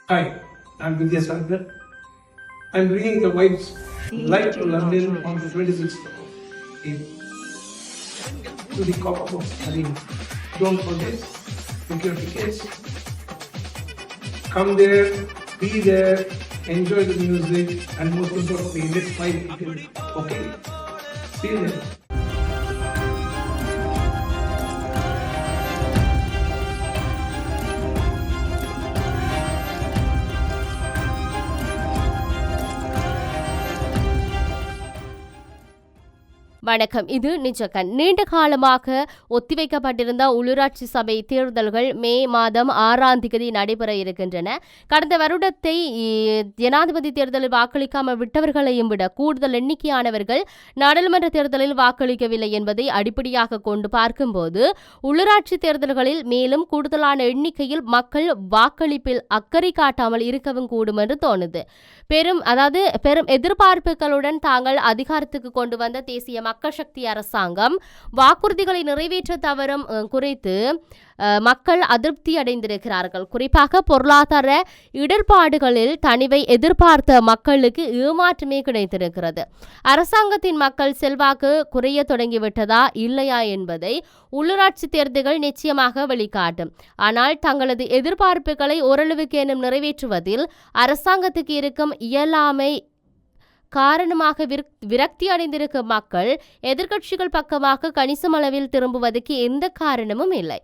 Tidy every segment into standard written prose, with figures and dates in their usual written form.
Hi, I'm Vidya Sankar. I'm bringing the wife's light to London on the 26th of April to the Copper Box Arena. Don't forget, book your tickets. Come there, be there, enjoy the music, and most importantly, let's fight together. Okay? See you there. வணக்கம். இது நிஜக்கண். நீண்ட காலமாக ஒத்திவைக்கப்பட்டிருந்த உள்ளூராட்சி சபை தேர்தல்கள் மே மாதம் 6ஆம் தேதி நடைபெற இருக்கின்றன. கடந்த வருடத்தை ஜனாதிபதி தேர்தலில் வாக்களிக்காமல் விட்டவர்களையும் விட கூடுதல் எண்ணிக்கையானவர்கள் நாடாளுமன்ற தேர்தலில் வாக்களிக்கவில்லை என்பதை அடிப்படையாக கொண்டு பார்க்கும்போது உள்ளூராட்சி தேர்தல்களில் மேலும் கூடுதலான எண்ணிக்கையில் மக்கள் வாக்களிப்பில் அக்கறை காட்டாமல் இருக்கவும் கூடும் என்று தோணுது. பெரும் எதிர்பார்ப்புகளுடன் தாங்கள் அதிகாரத்துக்கு கொண்டு வந்த தேசிய மக்கள் சக்தி அரசாங்கம் வாக்குறுதிகளை நிறைவேற்ற தவறும் குறித்து மக்கள் அதிருப்தி அடைந்திருக்கிறார்கள். குறிப்பாக பொருளாதார இடர்பாடுகளில் தனிவை எதிர்பார்த்த மக்களுக்கு ஏமாற்றமே கிடைத்திருக்கிறது. அரசாங்கத்தின் மக்கள் செல்வாக்கு குறைய தொடங்கிவிட்டதா இல்லையா என்பதை உள்ளூராட்சி தேர்தல்கள் நிச்சயமாக வெளிக்காட்டும். ஆனால் தங்களது எதிர்பார்ப்புகளை ஓரளவுக்கேனும் நிறைவேற்றுவதில் அரசாங்கத்துக்கு இருக்கும் இயலாமை காரணமாக விரக்தி அடைந்திருக்கும் மக்கள் எதிர்க்கட்சிகள் பக்கமாக கணிசமளவில் திரும்புவதற்கு எந்த காரணமும் இல்லை.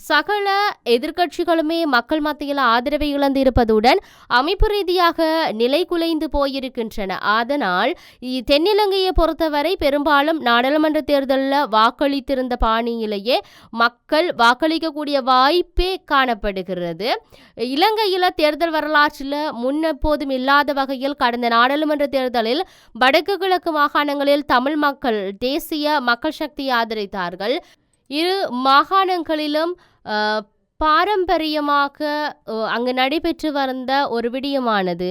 சகல எதிர்க்கட்சிகளுமே மக்கள் மத்தியில் ஆதரவை இழந்திருப்பதுடன் அமைப்பு ரீதியாக நிலை குலைந்து போயிருக்கின்றன. அதனால் தென்னிலங்கையை பொறுத்தவரை பெரும்பாலும் நாடாளுமன்ற தேர்தலில் வாக்களித்திருந்த பாணியிலேயே மக்கள் வாக்களிக்கக்கூடிய வாய்ப்பே காணப்படுகிறது. இலங்கையில் தேர்தல் வரலாற்றில் முன்னெப்போதும் இல்லாத வகையில் கடந்த நாடாளுமன்ற தேர்தலில் வடக்கு கிழக்கு மாகாணங்களில் தமிழ் மக்கள் தேசிய மக்கள் சக்தியை ஆதரித்தார்கள். இரு மாகாணங்களிலும் பாரம்பரியமாக அங்கு நடைபெற்று வந்த ஒரு விடயமானது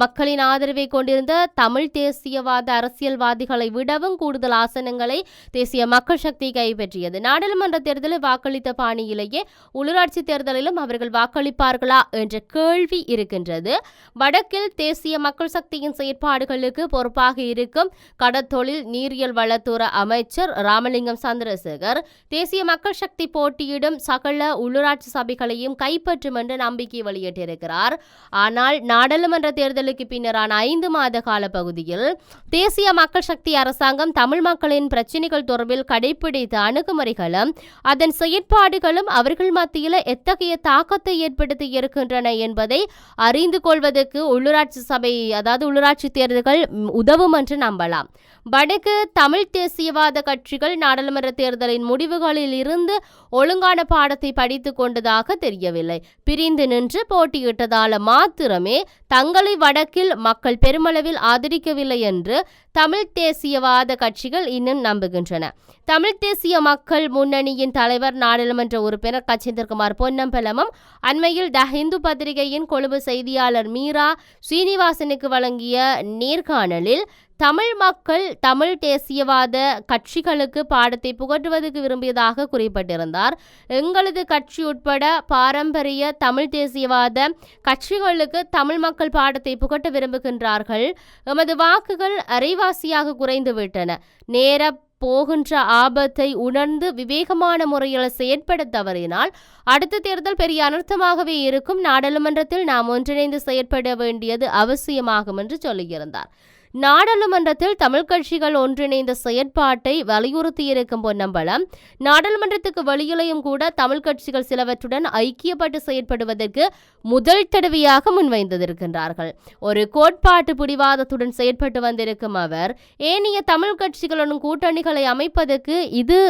மக்களின் ஆதரவை கொண்டிருந்த தமிழ் தேசியவாத அரசியல்வாதிகளை விடவும் கூடுதல் ஆசனங்களை தேசிய மக்கள் சக்தி கைப்பற்றியது. நாடாளுமன்ற தேர்தலில் வாக்களித்த பாணியிலேயே உள்ளூராட்சி தேர்தலிலும் அவர்கள் வாக்களிப்பார்களா என்ற கேள்வி இருக்கின்றது. வடக்கில் தேசிய மக்கள் சக்தியின் செயற்பாடுகளுக்கு பொறுப்பாக இருக்கும் கடற்தொழில் நீரியல் வளத்துறை அமைச்சர் ராமலிங்கம் சந்திரசேகர் தேசிய மக்கள் சக்தி போட்டியிடும் சகல உள்ளூராட்சி சபைகளையும் கைப்பற்றும் என்று நம்பிக்கை வெளியிட்டிருக்கிறார். ஆனால் நாடாளுமன்ற தேர்தலுக்கு பின்னரான 5 மாத கால பகுதியில் தேசிய மக்கள் சக்தி அரசாங்கம் தமிழ் மக்களின் பிரச்சினைகள் தொடர்பில் கடைபிடித்த அணுகுமுறைகளும் அதன் செயற்பாடுகளும் அவர்கள் மத்தியில் எத்தகைய தாக்கத்தை ஏற்படுத்தி இருக்கின்றன என்பதை அறிந்து கொள்வதற்கு உள்ளூராட்சி தேர்தல்கள் உதவும் என்று நம்பலாம். வடக்கு தமிழ் தேசியவாத கட்சிகள் நாடாளுமன்ற தேர்தலின் முடிவுகளில் இருந்து ஒழுங்கான பாடத்தை படித்துக் கொண்டதாக தெரியவில்லை. பிரிந்து நின்று போட்டியிட்டதால மாத்திரமே தங்களை வடக்கில் மக்கள் பெருமளவில் ஆதரிக்கவில்லை என்று தமிழ் தேசியவாத கட்சிகள் இன்னும் நம்புகின்றன. தமிழ் தேசிய மக்கள் முன்னணியின் தலைவர் நாடாளுமன்ற உறுப்பினர் கச்சேந்திரகுமார் பொன்னம்பலமும் அண்மையில் த ஹிந்து பத்திரிகையின் கொழும்பு செய்தியாளர் மீரா ஸ்ரீனிவாசனுக்கு வழங்கிய நேர்காணலில் தமிழ் மக்கள் தமிழ் தேசியவாத கட்சிகளுக்கு பாடத்தை புகட்டுவதற்கு விரும்பியதாக குறிப்பிட்டிருந்தார். எங்களது கட்சி உட்பட பாரம்பரிய தமிழ் தேசியவாத கட்சிகளுக்கு தமிழ் மக்கள் பாடத்தை புகட்ட விரும்புகின்றார்கள். எமது வாக்குகள் அரைவாசியாக குறைந்துவிட்டன. நேர போகின்ற ஆபத்தை உணர்ந்து விவேகமான முறையில் செயற்பட தவறினால் அடுத்த தேர்தல் பெரிய அனர்த்தமாகவே இருக்கும். நாடாளுமன்றத்தில் நாம் ஒன்றிணைந்து செயற்பட வேண்டியது அவசியமாகும் என்று சொல்லியிருந்தார். நாடாளுமன்றத்தில் தமிழ் கட்சிகள் ஒன்றிணைந்த செயற்பாட்டை வலியுறுத்தியிருக்கும் பொன்னம்பலம் நாடாளுமன்றத்துக்கு வெளியிலையும் கூட தமிழ் கட்சிகள் சிலவற்றுடன் ஐக்கியப்பட்டு செயற்படுவதற்கு முதல் தடவையாக முன்வைந்திருக்கின்றார்கள். ஒரு கோட்பாட்டு பிடிவாதத்துடன் செயற்பட்டு வந்திருக்கும் அவர் ஏனைய தமிழ் கட்சிகளுடன் கூட்டணிகளை அமைப்பதற்கு இது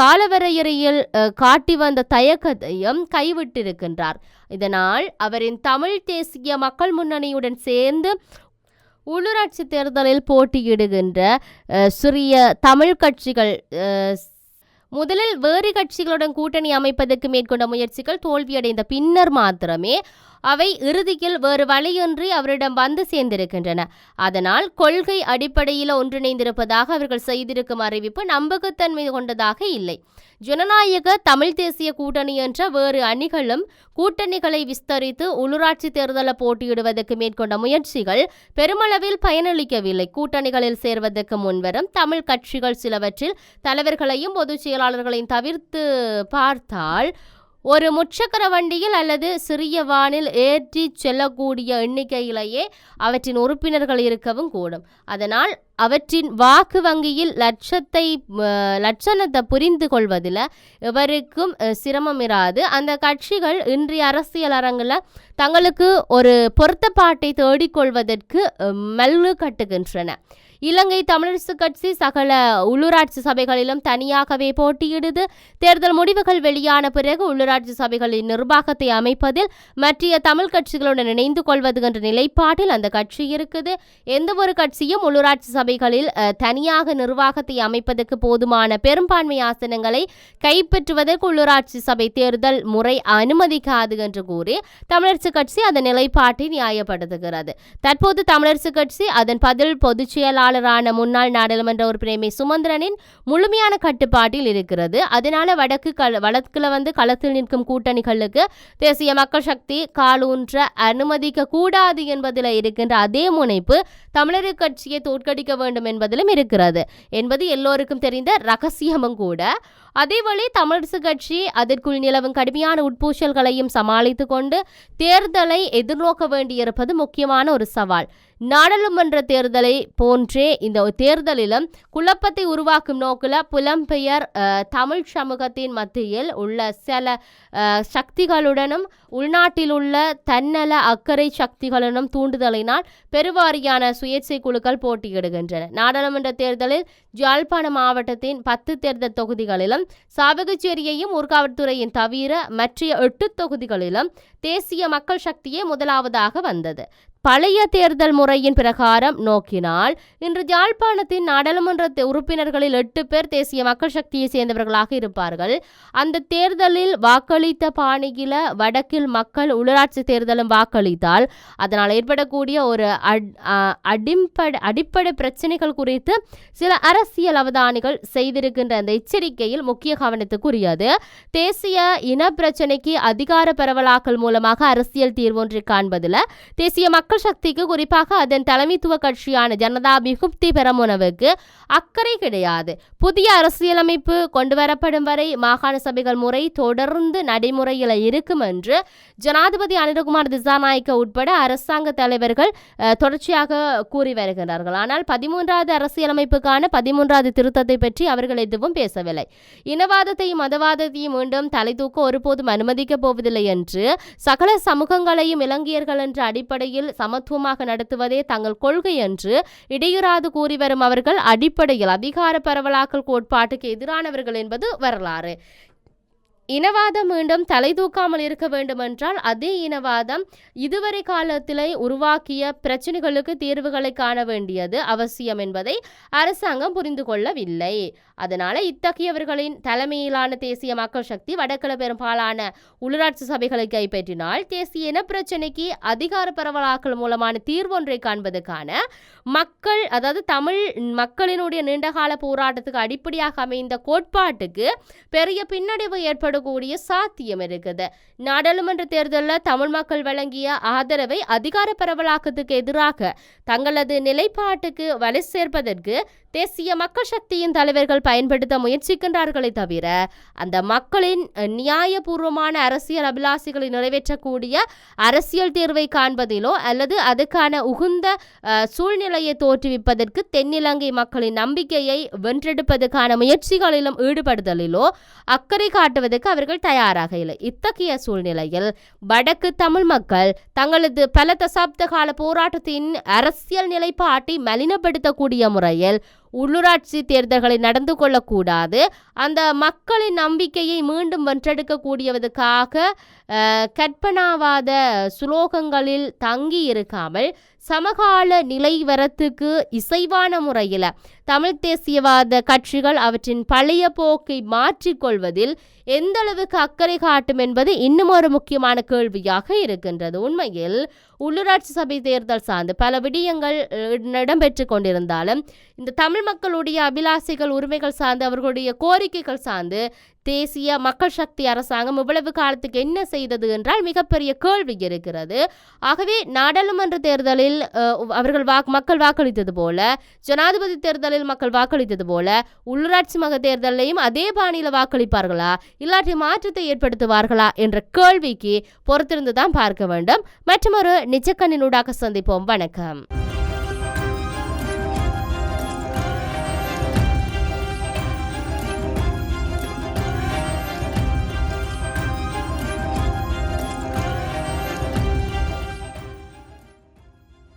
காலவரையறையில் காட்டி வந்த தயக்கத்தையும் கைவிட்டிருக்கின்றார். இதனால் அவரின் தமிழ் தேசிய மக்கள் முன்னணியுடன் சேர்ந்து உள்ளூராட்சி தேர்தலில் போட்டியிடுகின்ற சிறிய தமிழ் கட்சிகள் முதலில் வேறு கட்சிகளுடன் கூட்டணி அமைப்பதற்கு மேற்கொண்ட முயற்சிகள் தோல்வியடைந்த பின்னர் மாத்திரமே அவை இறுதியில் வேறு வழியின்றி அவரிடம் வந்து சேர்ந்திருக்கின்றன. அதனால் கொள்கை அடிப்படையில் ஒன்றிணைந்திருப்பதாக அவர்கள் செய்திருக்கும் அறிவிப்பு நம்பகத்தன்மை கொண்டதாக இல்லை. ஜனநாயக தமிழ் தேசிய கூட்டணி என்ற வேறு அணிகளும் கூட்டணிகளை விஸ்தரித்து உள்ளூராட்சி தேர்தலை போட்டியிடுவதற்கு மேற்கொண்ட முயற்சிகள் பெருமளவில் பயனளிக்கவில்லை. கூட்டணிகளில் சேர்வதற்கு முன்வரும் தமிழ் கட்சிகள் சிலவற்றில் தலைவர்களையும் பொதுச் செயலாளர்களையும் தவிர்த்து பார்த்தால் ஒரு முச்சக்கர வண்டியில் அல்லது சிறிய வானில் ஏற்றி செல்லக்கூடிய எண்ணிக்கையிலேயே அவற்றின் உறுப்பினர்கள் இருக்கவும் கூடும். அதனால் அவற்றின் வாக்கு வங்கியில் லட்சணத்தை புரிந்து கொள்வதில் எவருக்கும் சிரமம் இராது. அந்த கட்சிகள் இன்றைய அரசியல் அரங்கில் தங்களுக்கு ஒரு பொருத்தப்பாட்டை தேடிக்கொள்வதற்கு மல்லு கட்டுகின்றன. இலங்கை தமிழரசு கட்சி சகல உள்ளூராட்சி சபைகளிலும் தனியாகவே போட்டியிடுது. தேர்தல் முடிவுகள் வெளியான பிறகு உள்ளூராட்சி சபைகளின் நிர்வாகத்தை அமைப்பதில் மற்ற தமிழ் கட்சிகளுடன் இணைந்து கொள்வது என்ற நிலைப்பாட்டில் அந்த கட்சி இருக்குது. எந்த ஒரு கட்சியும் உள்ளூராட்சி சபைகளில் தனியாக நிர்வாகத்தை அமைப்பதற்கு போதுமான பெரும்பான்மை ஆசனங்களை கைப்பற்றுவதற்கு உள்ளூராட்சி சபை தேர்தல் முறை அனுமதிக்காது என்று கூறி தமிழரசு கட்சி அதன் நிலைப்பாட்டை நியாயப்படுத்துகிறது. தற்போது தமிழரசு கட்சி அதன் பதில் பொதுச் செயலாளர் முன்னாள் நாடாளுமன்ற உறுப்பினர் சுமந்திரனின் முழுமையான கட்டுப்பாட்டில் இருக்கிறது. அதனால வடக்குல களத்தில் நிற்கும் கூட்டணிகளுக்கு தேசிய மக்கள் சக்தி காலூன்ற அனுமதிக்க கூடாது என்பதில் இருக்கின்ற அதே முனைப்பு தமிழர் கட்சியை தோற்கடிக்க வேண்டும் என்பதிலும் இருக்கிறது என்பது எல்லோருக்கும் தெரிந்த ரகசியமும் கூட. அதேவேளை தமிழரசு கட்சி அதற்குள் நிலவும் கடுமையான உட்பூசல்களையும் சமாளித்துக் கொண்டு தேர்தலை எதிர்நோக்க வேண்டியிருப்பது முக்கியமான ஒரு சவால். நாடாளுமன்ற தேர்தலை போன்றே இந்த தேர்தலிலும் குழப்பத்தை உருவாக்கும் நோக்கில் புலம்பெயர் தமிழ் சமூகத்தின் மத்தியில் உள்ள சில சக்திகளுடனும் உள்நாட்டில் உள்ள தன்னல அக்கறை சக்திகளுடனும் தூண்டுதலினால் பெருவாரியான சுயேட்சை குழுக்கள் போட்டியிடுகின்றன. நாடாளுமன்ற தேர்தலில் யாழ்ப்பாண மாவட்டத்தின் 10 தேர்தல் தொகுதிகளிலும் சாவகச்சேரியையும் ஊர்காவற்துறையின் தவிர மற்ற 8 தொகுதிகளிலும் தேசிய மக்கள் சக்தியே முதலாவதாக வந்தது. பழைய தேர்தல் முறையின் பிரகாரம் நோக்கினால் இன்று யாழ்ப்பாணத்தின் நாடாளுமன்ற உறுப்பினர்களில் 8 பேர் தேசிய மக்கள் சக்தியை சேர்ந்தவர்களாக இருப்பார்கள். அந்த தேர்தலில் வாக்களித்த பாணியில வடக்கில் மக்கள் உள்ளூராட்சி தேர்தலும் வாக்களித்தால் அதனால் ஏற்படக்கூடிய ஒரு அடிப்படை பிரச்சனைகள் குறித்து சில அரசியல் அவதானிகள் செய்திருக்கின்ற அந்த எச்சரிக்கையில் முக்கிய கவனத்துக்குரியது. தேசிய இன பிரச்சனைக்கு அதிகார பரவலாக்கல் மூலமாக அரசியல் தீர்வொன்றை காண்பதில் தேசிய மக்கள் சக்திக்கு குறிப்பாக அதன் தலைமைத்துவ கட்சியான ஜனதா விமுக்தி பெரமுனவுக்கு அக்கறை கிடையாது. புதிய அரசியலமைப்பு கொண்டுவரப்படும் வரை மாகாண சபைகள் முறை தொடர்ந்து நடைமுறையில் இருக்கும் என்று ஜனாதிபதி அனுரகுமார் திசாநாயக்க உட்பட அரசாங்க தலைவர்கள் தொடர்ச்சியாக கூறி வருகிறார்கள். ஆனால் 13வது அரசியலமைப்புக்கான 13வது திருத்தத்தை பற்றி அவர்கள் எதுவும் பேசவில்லை. இனவாதத்தையும் மதவாதத்தையும் மீண்டும் தலை தூக்க ஒருபோதும் அனுமதிக்கப் போவதில்லை என்று சகல சமூகங்களையும் இலங்கையர்கள் என்ற அடிப்படையில் சமத்துவமாக நடத்துவதே தங்கள் கொள்கை என்று இடையூறாது கூறி வரும் அவர்கள் அடிப்படையில் அதிகார பரவலாக்கல் கோட்பாட்டுக்கு எதிரானவர்கள் என்பது வரலாறு. இனவாதம் மீண்டும் தலை தூக்காமல் இருக்க வேண்டும் என்றால் அதே இனவாதம் இதுவரை காலத்திலே உருவாக்கிய பிரச்சனைகளுக்கு தீர்வுகளை காண வேண்டியது அவசியம் என்பதை அரசாங்கம் புரிந்து கொள்ளவில்லை. அதனால இத்தகையவர்களின் தலைமையிலான தேசிய மக்கள் சக்தி வடக்கில் பெரும்பாலான உள்ளூராட்சி சபைகளை கைப்பற்றினால் தேசிய இன பிரச்சனைக்கு அதிகார பரவலாக்கல் மூலமான தீர்வொன்றை காண்பதற்கான மக்கள் அதாவது தமிழ் மக்களினுடைய நீண்டகால போராட்டத்துக்கு அடிப்படையாக அமைந்த கோட்பாட்டுக்கு பெரிய பின்னடைவு ஏற்படக்கூடிய சாத்தியம் இருக்குது. நாடாளுமன்ற தேர்தலில் தமிழ் மக்கள் வழங்கிய ஆதரவை அதிகார பரவலாக்கத்துக்கு எதிராக தங்களது நிலைப்பாட்டுக்கு வலு சேர்ப்பதற்கு தேசிய மக்கள் சக்தியின் தலைவர்கள் பயன்படுத்த முயற்சிக்கின்றார்களே தவிர அந்த மக்களின் நியாயபூர்வமான அரசியல் அபிலாசிகளை நிறைவேற்றக்கூடிய அரசியல் தீர்வை காண்பதிலோ அல்லது அதுக்கான உகுந்த சூழ்நிலையை தோற்றுவிப்பதற்கு தென்னிலங்கை மக்களின் நம்பிக்கையை வென்றெடுப்பதற்கான முயற்சிகளிலும் ஈடுபடுதலிலோ அக்கறை காட்டுவதற்கு அவர்கள் தயாராக இல்லை. இத்தகைய சூழ்நிலையில் வடக்கு தமிழ் மக்கள் தங்களது பல தசாப்த கால போராட்டத்தின் அரசியல் நிலைப்பாட்டை மலினப்படுத்தக்கூடிய முறையில் உள்ளூராட்சி தேர்தல்களை நடந்து கொள்ளக்கூடாது. அந்த மக்களின் நம்பிக்கையை மீண்டும் வென்றெடுக்கக்கூடியதற்காக கற்பனாவாத சுலோகங்களில் தங்கி இருக்காமல் சமகால நிலைவரத்துக்கு இசைவான முறையில் தமிழ் தேசியவாத கட்சிகள் அவற்றின் பழைய போக்கை மாற்றிக்கொள்வதில் எந்த அளவுக்கு அக்கறை காட்டும் என்பது இன்னும் ஒரு முக்கியமான கேள்வியாக இருக்கின்றது. உண்மையில் உள்ளூராட்சி சபை தேர்தல் சார்ந்து பல விடயங்கள் இடம்பெற்று கொண்டிருந்தாலும் இந்த தமிழ் மக்களுடைய அபிலாசைகள், உரிமைகள் சார்ந்து, அவர்களுடைய கோரிக்கைகள் சார்ந்து தேசிய மக்கள் சக்தி அரசாங்கம் இவ்வளவு காலத்துக்கு என்ன செய்தது என்றால் மிகப்பெரிய கேள்வி இருக்கிறது. ஆகவே நாடாளுமன்ற தேர்தலில் அவர்கள் மக்கள் வாக்களித்தது போல, ஜனாதிபதி தேர்தலில் மக்கள் வாக்களித்தது போல, உள்ளூராட்சி மன்ற தேர்தலையும் அதே பாணியில் வாக்களிப்பார்களா, இல்லாட்டி மாற்றத்தை ஏற்படுத்துவார்களா என்ற கேள்விக்கு பொறுத்திருந்து தான் பார்க்க வேண்டும். மற்றொரு நிஜக்கண்ணினூடாக சந்திப்போம். வணக்கம்.